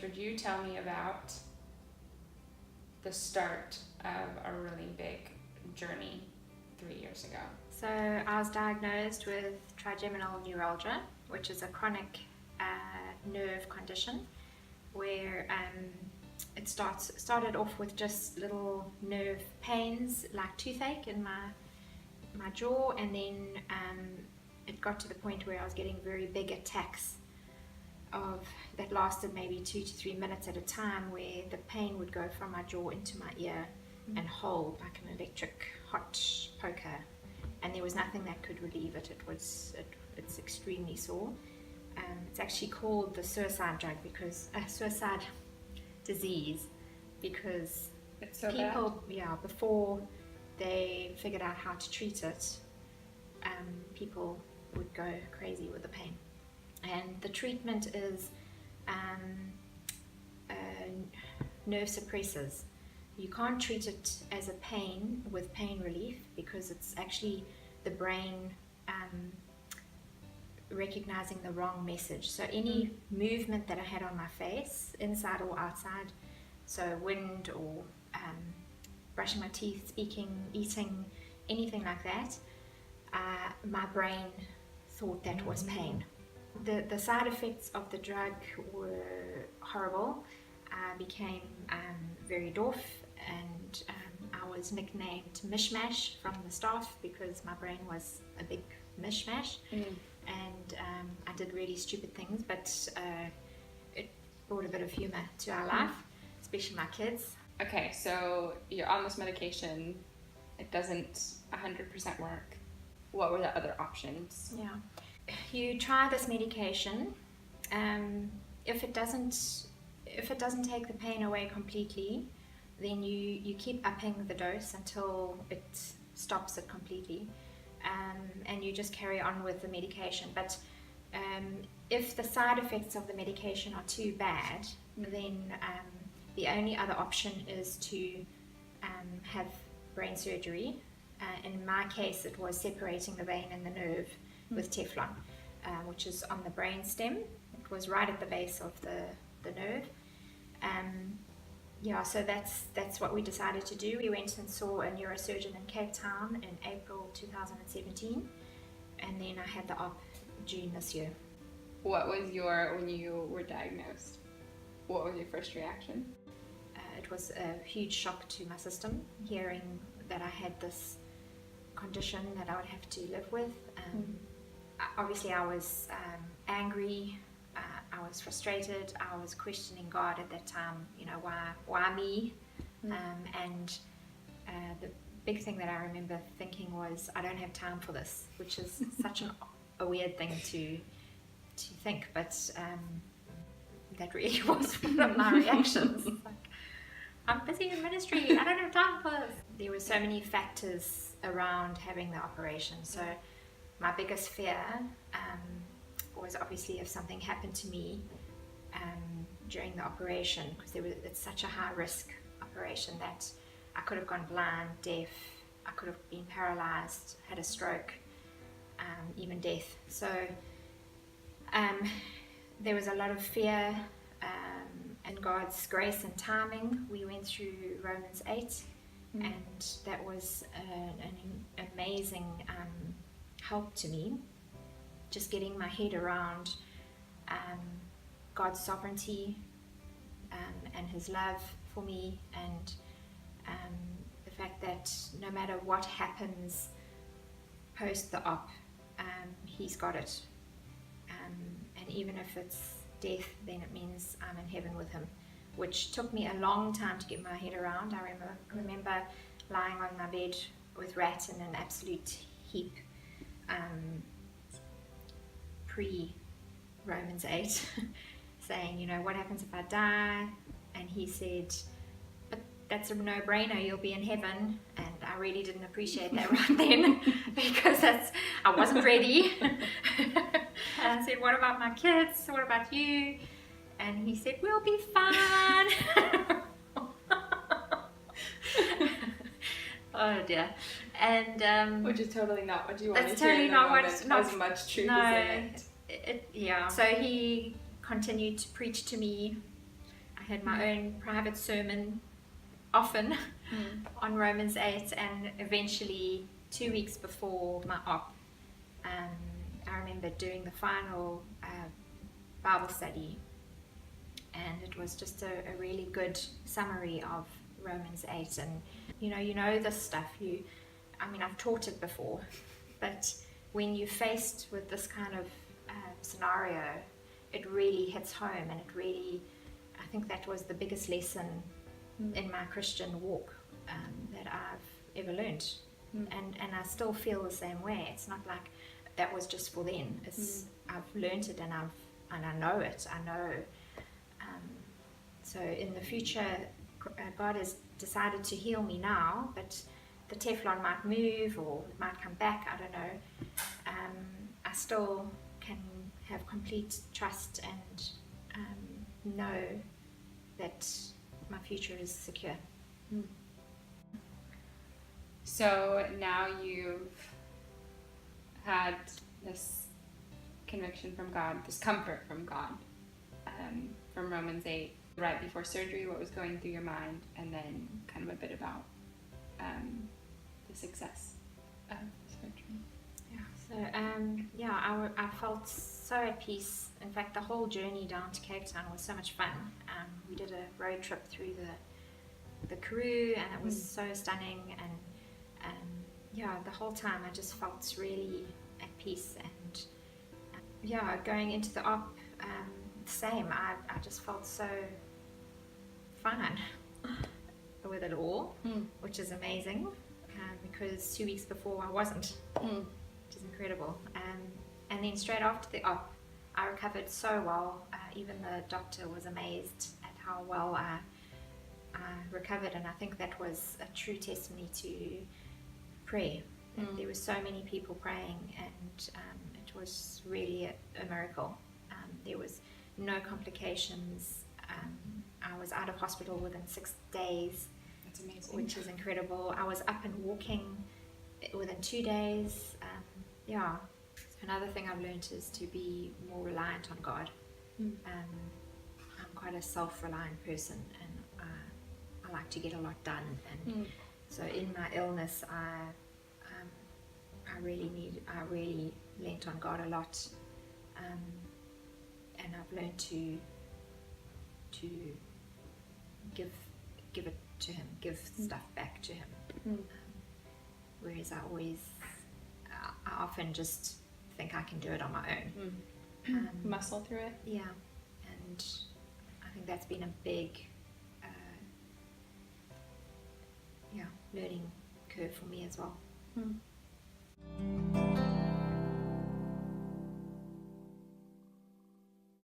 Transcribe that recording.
could you tell me about the start of a really big journey 3 years ago? So I was diagnosed with trigeminal neuralgia, which is a chronic nerve condition where it started off with just little nerve pains like toothache in my jaw, and then it got to the point where I was getting very big attacks that lasted maybe 2 to 3 minutes at a time, where the pain would go from my jaw into my ear and hold like an electric hot poker, and there was nothing that could relieve it. It's extremely sore. It's actually called the suicide disease because It's so people, before they figured out how to treat it, people would go crazy with the pain. And the treatment is nerve suppressors. You can't treat it as a pain with pain relief because it's actually the brain recognizing the wrong message. So any movement that I had on my face, inside or outside, so wind or brushing my teeth, speaking, eating, anything like that, my brain thought that was pain. The side effects of the drug were horrible. I became very deaf, and I was nicknamed Mishmash from the staff because my brain was a big mishmash. And I did really stupid things, but it brought a bit of humor to our life, especially my kids. Okay, so you're on this medication, it doesn't 100% work. What were the other options? Yeah, you try this medication. If it doesn't take the pain away completely, then you keep upping the dose until it stops it completely. And you just carry on with the medication. But if the side effects of the medication are too bad, then the only other option is to have brain surgery. In my case, it was separating the vein and the nerve with Teflon, which is on the brain stem. It was right at the base of the nerve. So that's what we decided to do. We went and saw a neurosurgeon in Cape Town in April 2017, and then I had the op June this year. What was when you were diagnosed, what was your first reaction? It was a huge shock to my system, hearing that I had this condition that I would have to live with. Obviously I was angry, I was frustrated, I was questioning God at that time, why me? And the big thing that I remember thinking was, I don't have time for this, which is such a weird thing to think, but that really was one of my reactions. Like, I'm busy in ministry, I don't have time for this. There were so many factors around having the operation. So my biggest fear was obviously if something happened to me during the operation, because it's such a high risk operation that I could have gone blind, deaf, I could have been paralyzed, had a stroke, even death. So there was a lot of fear. And God's grace and timing, we went through Romans 8, and that was an amazing help to me, just getting my head around God's sovereignty and His love for me, and the fact that no matter what happens post the op, He's got it, and even if it's death, then it means I'm in heaven with Him, which took me a long time to get my head around. I remember lying on my bed with rats in an absolute heap, pre-Romans 8, saying, what happens if I die? And He said, but that's a no-brainer, you'll be in heaven. And I really didn't appreciate that right then, because I wasn't ready. And I said, what about my kids? What about you? And He said, we'll be fine. Oh dear. And which is totally not what you want to hear. That's totally not what. As much truth as in it. Yeah. So He continued to preach to me, had my own private sermon often on Romans 8, and eventually 2 weeks before my op, I remember doing the final Bible study, and it was just a really good summary of Romans 8. And you know this stuff. I've taught it before, but when you're faced with this kind of scenario, it really hits home, and I think that was the biggest lesson in my Christian walk that I've ever learned. And I still feel the same way. It's not like that was just for then. I've learned it, and I know it. I know. So in the future, God has decided to heal me now, but the Teflon might move or it might come back. I don't know. I still can have complete trust and know that my future is secure. So now you've had this conviction from God, this comfort from God, from Romans 8, right before surgery, what was going through your mind, and then kind of a bit about the success of surgery. I felt so at peace. In fact, the whole journey down to Cape Town was so much fun. We did a road trip through the Karoo, and it was so stunning. And the whole time I just felt really at peace. And going into the op, same. I just felt so fine with it all, which is amazing, because 2 weeks before I wasn't, which is incredible. And then straight after the op, I recovered so well. Even the doctor was amazed at how well I recovered, and I think that was a true testimony to prayer. There were so many people praying, and it was really a miracle. There was no complications. I was out of hospital within 6 days. That's amazing. Which is incredible. I was up and walking within 2 days. Another thing I've learned is to be more reliant on God. I'm quite a self-reliant person, and I like to get a lot done. And so in my illness, I really leant on God a lot, and I've learned to give it to Him, give stuff back to Him. Whereas I often just think I can do it on my own. Muscle through it. Yeah, and I think that's been a big learning curve for me as well.